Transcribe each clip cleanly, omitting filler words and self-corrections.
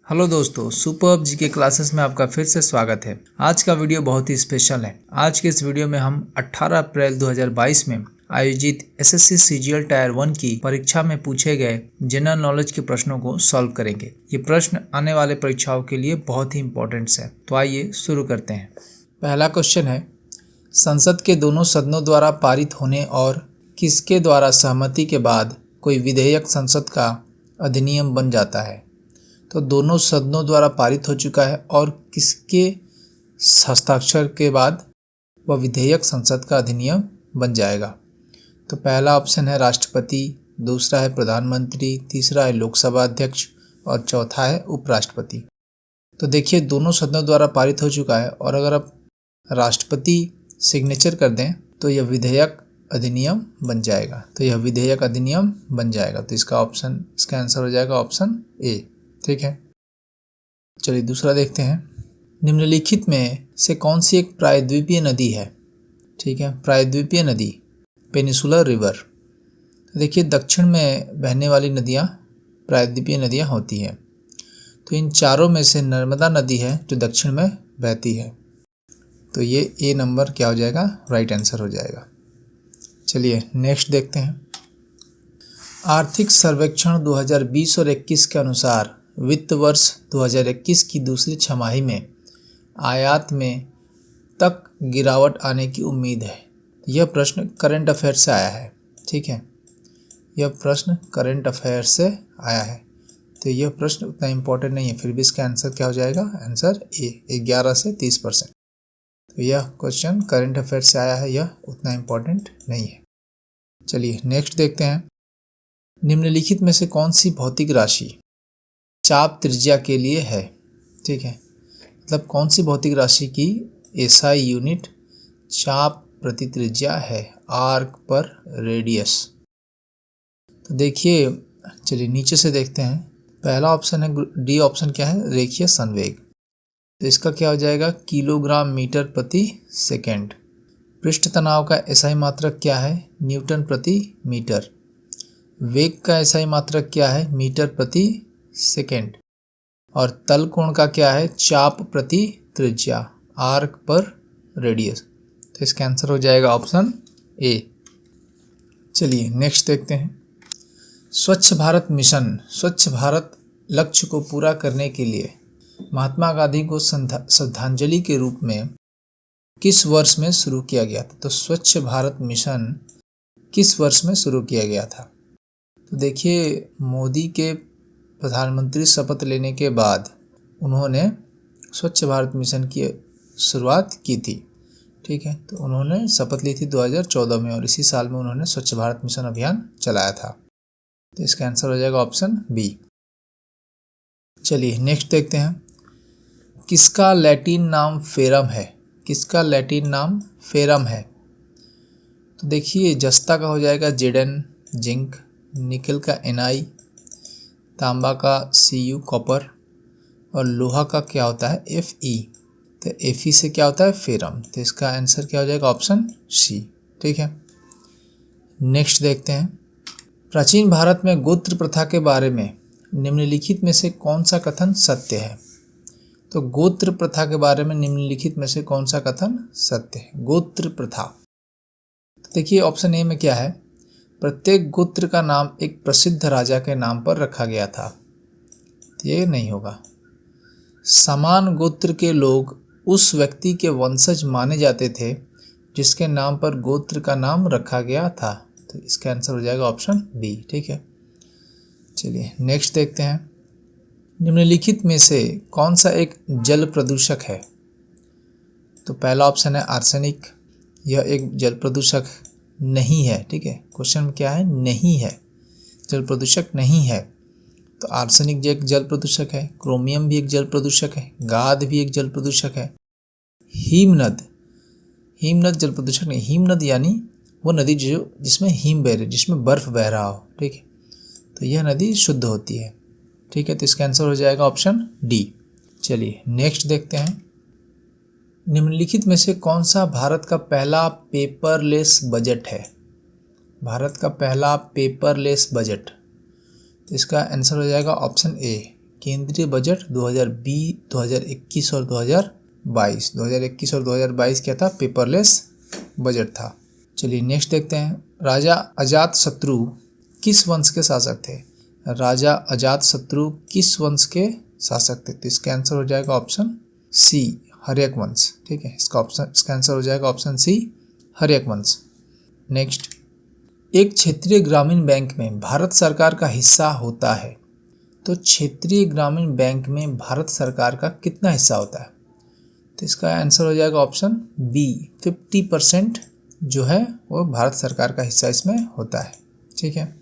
Hello दोस्तों, superb GK classes में आपका फिर से स्वागत है। आज का वीडियो बहुत ही स्पेशल है। आज के इस वीडियो में हम 18 अप्रैल 2022 में आयोजित एसएससी सीजीएल टायर 1 की परीक्षा में पूछे गए जनरल नॉलेज के प्रश्नों को सॉल्व करेंगे। ये प्रश्न आने वाले परीक्षाओं के लिए बहुत ही इंपॉर्टेंट है। तो आइए शुरू करते हैं। पहला क्वेश्चन है, संसद के दोनों सदनों द्वारा पारित होने और किसके द्वारा सहमति के बाद कोई विधेयक संसद का अधिनियम बन जाता है? तो दोनों सदनों द्वारा पारित हो चुका है और किसके हस्ताक्षर के बाद वह विधेयक संसद का अधिनियम बन जाएगा? तो पहला ऑप्शन है राष्ट्रपति, दूसरा है प्रधानमंत्री, तीसरा है लोकसभा अध्यक्ष और चौथा है उपराष्ट्रपति। तो देखिए, दोनों सदनों द्वारा पारित हो चुका है और अगर आप राष्ट्रपति सिग्नेचर कर दें तो यह विधेयक अधिनियम बन जाएगा। तो यह विधेयक अधिनियम बन जाएगा। तो इसका आंसर हो जाएगा ऑप्शन ए। ठीक है, चलिए दूसरा देखते हैं। निम्नलिखित में से कौन सी एक प्रायद्वीपीय नदी है? ठीक है, प्रायद्वीपीय नदी पेनिसुलर रिवर। देखिए, दक्षिण में बहने वाली नदियाँ प्रायद्वीपीय नदियाँ होती हैं। तो इन चारों में से नर्मदा नदी है जो दक्षिण में बहती है। तो ये ए नंबर क्या हो जाएगा? राइट आंसर हो जाएगा। चलिए नेक्स्ट देखते हैं। आर्थिक सर्वेक्षण 2020 और 21 के अनुसार वित्त वर्ष 2021 की दूसरी छमाही में आयात में तक गिरावट आने की उम्मीद है। यह प्रश्न करंट अफेयर से आया है। ठीक है, यह प्रश्न करंट अफेयर से आया है। तो यह प्रश्न उतना इम्पोर्टेंट नहीं है, फिर भी इसका आंसर क्या हो जाएगा? आंसर ए, 11 से 30%। तो यह क्वेश्चन करंट अफेयर से आया है, यह उतना इम्पोर्टेंट नहीं है। चलिए नेक्स्ट देखते हैं। निम्नलिखित में से कौन सी भौतिक राशि चाप त्रिज्या के लिए है? ठीक है, मतलब कौन सी भौतिक राशि की एसआई यूनिट चाप प्रति त्रिज्या है, आर्क पर रेडियस? तो देखिए, चलिए नीचे से देखते हैं। पहला ऑप्शन है डी ऑप्शन, क्या है? रेखीय संवेग। तो इसका क्या हो जाएगा? किलोग्राम मीटर प्रति सेकेंड। पृष्ठ तनाव का एसआई मात्रक क्या है? न्यूटन प्रति मीटर। वेग का एसआई मात्रक क्या है? मीटर प्रति सेकेंड। और तल कोण का क्या है? चाप प्रति त्रिज्या, आर्क पर रेडियस। तो इसका आंसर हो जाएगा ऑप्शन ए। चलिए नेक्स्ट देखते हैं। स्वच्छ भारत मिशन, स्वच्छ भारत लक्ष्य को पूरा करने के लिए महात्मा गांधी को श्रद्धांजलि के रूप में किस वर्ष में शुरू किया गया था? तो स्वच्छ भारत मिशन किस वर्ष में शुरू किया गया था? तो देखिए, मोदी के प्रधानमंत्री शपथ लेने के बाद उन्होंने स्वच्छ भारत मिशन की शुरुआत की थी। ठीक है, तो उन्होंने शपथ ली थी 2014 में और इसी साल में उन्होंने स्वच्छ भारत मिशन अभियान चलाया था। तो इसका आंसर हो जाएगा ऑप्शन बी। चलिए नेक्स्ट देखते हैं। किसका लैटिन नाम फेरम है? किसका लैटिन नाम फेरम है? तो देखिए, जस्ता का हो जाएगा जेडन, जिंक, निकल का एनआई, तांबा का Cu कॉपर और लोहा का क्या होता है? Fe। तो Fe से क्या होता है? फेरम। तो इसका आंसर क्या हो जाएगा? Option C. ठीक है, नेक्स्ट देखते हैं। प्राचीन भारत में गोत्र प्रथा के बारे में निम्नलिखित में से कौन सा कथन सत्य है? तो गोत्र प्रथा के बारे में निम्नलिखित में से कौन सा कथन सत्य है? गोत्र प्रथा। तो देखिए, ऑप्शन ए में क्या है? प्रत्येक गोत्र का नाम एक प्रसिद्ध राजा के नाम पर रखा गया था। ये नहीं होगा। समान गोत्र के लोग उस व्यक्ति के वंशज माने जाते थे जिसके नाम पर गोत्र का नाम रखा गया था। तो इसका आंसर हो जाएगा ऑप्शन बी। ठीक है, चलिए नेक्स्ट देखते हैं। निम्नलिखित में से कौन सा एक जल प्रदूषक है? तो पहला ऑप्शन है आर्सेनिक। यह एक जल प्रदूषक नहीं है। ठीक है, क्वेश्चन में क्या है? नहीं है, जल प्रदूषक नहीं है। तो आर्सेनिक एक जल प्रदूषक है, क्रोमियम भी एक जल प्रदूषक है, गाद भी एक जल प्रदूषक है। हिमनद जल प्रदूषक नहीं। हिमनद यानी वो नदी जिसमें हिम बह रही, जिसमें बर्फ बह रहा हो। ठीक है, तो यह नदी शुद्ध होती है। ठीक है, तो इसका आंसर हो जाएगा ऑप्शन डी। चलिए नेक्स्ट देखते हैं। निम्नलिखित में से कौन सा भारत का पहला पेपरलेस बजट है? भारत का पहला पेपरलेस बजट। तो इसका आंसर हो जाएगा ऑप्शन ए, केंद्रीय बजट 2021 और 2022 और 2022 क्या था, पेपरलेस बजट था। चलिए नेक्स्ट देखते हैं, राजा अजातशत्रु किस वंश के शासक थे? राजा अजातशत्रु किस वंश के शासक थे? तो इसका आंसर हो जाएगा ऑप्शन सी, हर्यक वंश। ठीक है, इसका आंसर हो जाएगा ऑप्शन सी, हर्यक वंश। नेक्स्ट, एक क्षेत्रीय ग्रामीण बैंक में भारत सरकार का हिस्सा होता है, तो क्षेत्रीय ग्रामीण बैंक में भारत सरकार का कितना हिस्सा होता है? तो इसका आंसर हो जाएगा ऑप्शन बी, 50% जो है वो भारत सरकार का हिस्सा इसमें होता है। ठीक है,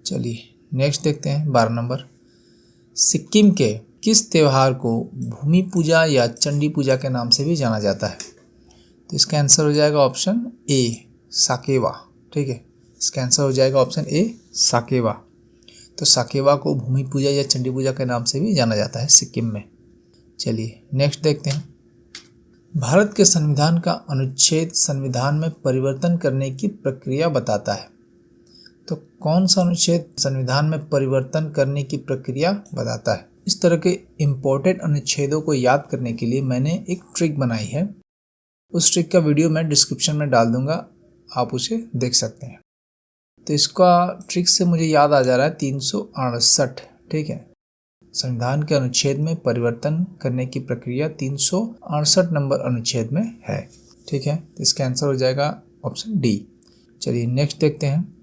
चलिए नेक्स्ट देखते हैं 12 नंबर, सिक्किम के किस त्यौहार को भूमि पूजा या चंडी पूजा के नाम से भी जाना जाता है? तो इसका आंसर हो जाएगा ऑप्शन ए, साकेवा। ठीक है, इसका आंसर हो जाएगा ऑप्शन ए, साकेवा। तो साकेवा को भूमि पूजा या चंडी पूजा के नाम से भी जाना जाता है सिक्किम में। चलिए नेक्स्ट देखते हैं, भारत के संविधान का अनुच्छेद संविधान में परिवर्तन करने की प्रक्रिया बताता है, तो कौन सा अनुच्छेद संविधान में परिवर्तन करने की प्रक्रिया बताता है? इस तरह के इम्पोर्टेंट अनुच्छेदों को याद करने के लिए मैंने एक ट्रिक बनाई है, उस ट्रिक का वीडियो मैं डिस्क्रिप्शन में डाल दूंगा, आप उसे देख सकते हैं। तो इसका ट्रिक से मुझे याद आ जा रहा है 368। ठीक है, संविधान के अनुच्छेद में परिवर्तन करने की प्रक्रिया 368 नंबर अनुच्छेद में है। ठीक है, तो इसका आंसर हो जाएगा ऑप्शन डी। चलिए नेक्स्ट देखते हैं,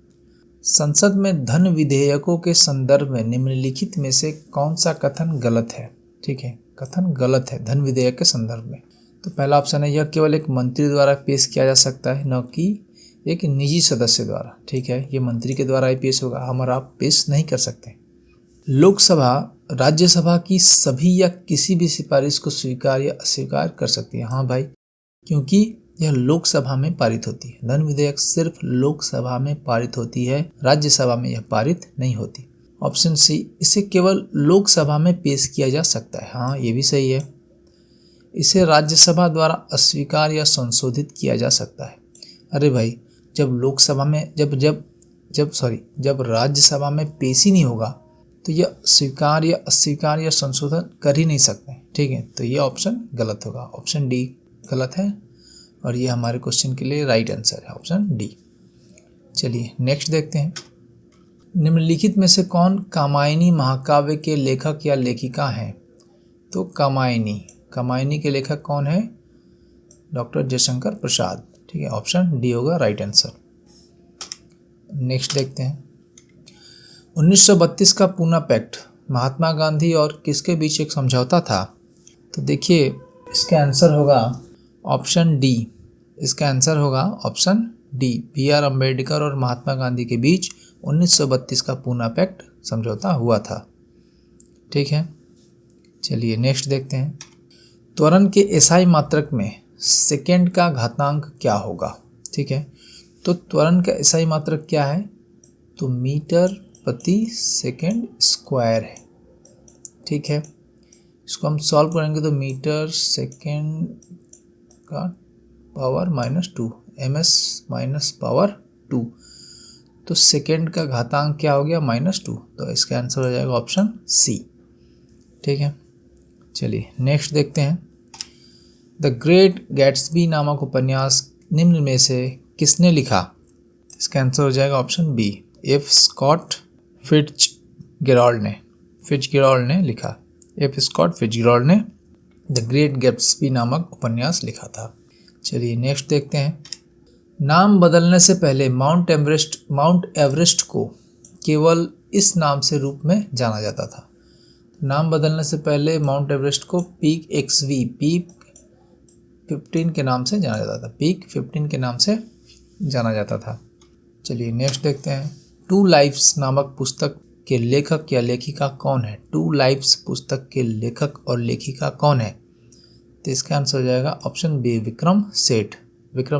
संसद में धन विधेयकों के संदर्भ में निम्नलिखित में से कौन सा कथन गलत है? ठीक है, कथन गलत है धन विधेयक के संदर्भ में। तो पहला ऑप्शन है, यह केवल एक मंत्री द्वारा पेश किया जा सकता है, न कि एक निजी सदस्य द्वारा। ठीक है, ये मंत्री के द्वारा ही पेश होगा, हम और आप पेश नहीं कर सकते। लोकसभा राज्यसभा की सभी या किसी भी सिफारिश को स्वीकार या अस्वीकार कर सकती है। हाँ भाई, क्योंकि यह लोकसभा में पारित होती है। धन विधेयक सिर्फ लोकसभा में पारित होती है, राज्यसभा में यह पारित नहीं होती। ऑप्शन सी, इसे केवल लोकसभा में पेश किया जा सकता है। हाँ, ये भी सही है। इसे राज्यसभा द्वारा अस्वीकार या संशोधित किया जा सकता है। अरे भाई, जब लोकसभा में जब राज्यसभा में पेश ही नहीं होगा तो यह स्वीकार या अस्वीकार या संशोधन कर ही नहीं सकते। ठीक है, तो ये ऑप्शन गलत होगा, ऑप्शन डी गलत है और ये हमारे क्वेश्चन के लिए राइट आंसर है, ऑप्शन डी। चलिए नेक्स्ट देखते हैं, निम्नलिखित में से कौन कामायनी महाकाव्य के लेखक या लेखिका हैं? तो कामायनी के लेखक कौन है? डॉक्टर जयशंकर प्रसाद। ठीक है, ऑप्शन डी होगा राइट आंसर। नेक्स्ट देखते हैं, 1932 का पूना पैक्ट महात्मा गांधी और किसके बीच एक समझौता था? तो देखिए, इसका आंसर होगा ऑप्शन डी। इसका आंसर होगा ऑप्शन डी, BR अम्बेडकर और महात्मा गांधी के बीच 1932 का पूना पैक्ट समझौता हुआ था। ठीक है, चलिए नेक्स्ट देखते हैं, त्वरण के एसआई मात्रक में सेकेंड का घातांक क्या होगा? ठीक है, तो त्वरण का एसआई मात्रक क्या है? तो मीटर प्रति सेकेंड स्क्वायर है। ठीक है, इसको हम सॉल्व करेंगे तो मीटर सेकेंड का पावर -2, ms माइनस पावर 2, तो सेकेंड का घातांक क्या हो गया? -2। तो इसका आंसर हो जाएगा ऑप्शन सी। ठीक है, चलिए नेक्स्ट देखते हैं, द ग्रेट गैट्सबी नामक उपन्यास निम्न में से किसने लिखा? इसका आंसर हो जाएगा option B, F Scott Fitzgerald ने लिखा। एफ स्कॉट फिट्जगेराल्ड ने द ग्रेट गैट्सबी नामक उपन्यास लिखा था। चलिए नेक्स्ट देखते हैं, नाम बदलने से पहले माउंट एवरेस्ट को केवल इस नाम से रूप में जाना जाता था। नाम बदलने से पहले माउंट एवरेस्ट को पीक 15 के नाम से जाना जाता था। पीक 15 के नाम से जाना जाता था। चलिए नेक्स्ट देखते हैं, टू लाइफ्स नामक पुस्तक के लेखक या लेखिका कौन है? टू लाइफ्स पुस्तक के लेखक और लेखिका कौन है? तो इसका आंसर हो जाएगा ऑप्शन बी, विक्रम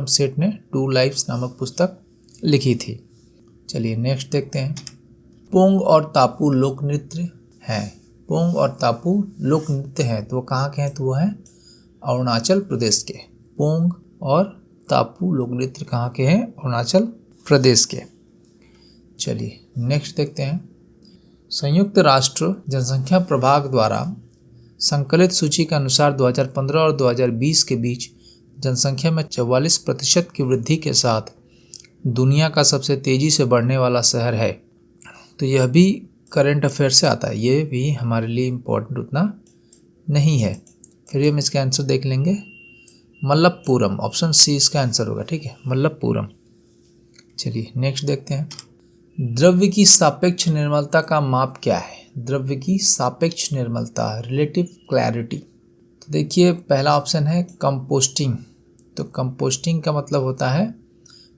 सेठ ने टू लाइफ्स नामक पुस्तक लिखी थी। चलिए नेक्स्ट देखते हैं, पोंग और तापू लोक नृत्य हैं। पोंग और तापू लोक नृत्य हैं, तो वो कहाँ के हैं? तो वो हैं अरुणाचल प्रदेश के। पोंग और तापू लोक नृत्य कहाँ के हैं? अरुणाचल प्रदेश के। चलिए नेक्स्ट देखते हैं, संयुक्त राष्ट्र जनसंख्या प्रभाग द्वारा संकलित सूची के अनुसार 2015 और 2020 के बीच जनसंख्या में 44% की वृद्धि के साथ दुनिया का सबसे तेज़ी से बढ़ने वाला शहर है। तो यह भी करंट अफेयर से आता है, ये भी हमारे लिए इम्पोर्टेंट उतना नहीं है। फिर हम इसका आंसर देख लेंगे, मलप्पुरम, ऑप्शन सी इसका आंसर होगा। ठीक है, मलप्पुरम। चलिए नेक्स्ट देखते हैं, द्रव्य की सापेक्ष निर्मलता का माप क्या है? द्रव्य की सापेक्ष निर्मलता, रिलेटिव क्लैरिटी। तो देखिए पहला ऑप्शन है कंपोस्टिंग। तो कंपोस्टिंग का मतलब होता है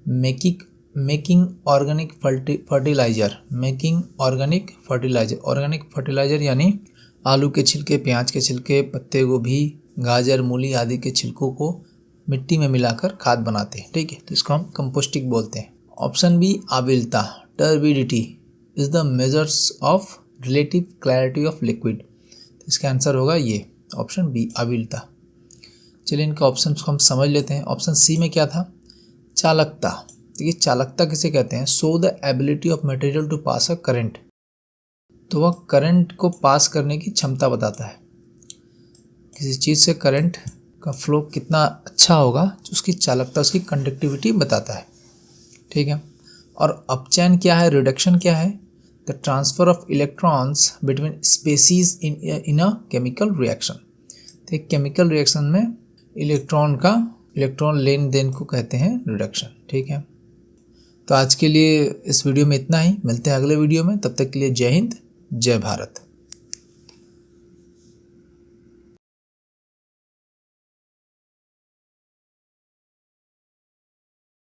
making organic fertiliser, making organic fertiliser. Organic fertiliser यानी आलू के छिलके, प्याज के छिलके, पत्ते गोभी, गाजर, मूली आदि के छिलकों को मिट्टी में मिलाकर खाद बनाते हैं। ठीक है, तो इसको हम कंपोस्टिंग बोलते हैं। ऑप्शन बी आविलता, turbidity is the measures of relative clarity of liquid. तो इसका आंसर होगा ये ऑप्शन बी आविलता। चलिए इनका ऑप्शन को हम समझ लेते हैं। ऑप्शन सी में क्या था? चालकता। देखिए चालकता किसे कहते हैं? Show the ability of material to pass a current. तो वह करंट को पास करने की क्षमता बताता है। किसी चीज़ से करंट का फ्लो कितना अच्छा होगा, जो उसकी चालकता, उसकी कंडक्टिविटी बताता है। ठीक है, और अपचयन क्या है, रिडक्शन क्या है? The transfer of electrons between species in a chemical reaction. तो एक केमिकल रिएक्शन में इलेक्ट्रॉन लेन देन को कहते हैं रिडक्शन। ठीक है, तो आज के लिए इस वीडियो में इतना ही। मिलते हैं अगले वीडियो में, तब तक के लिए जय हिंद, जय भारत।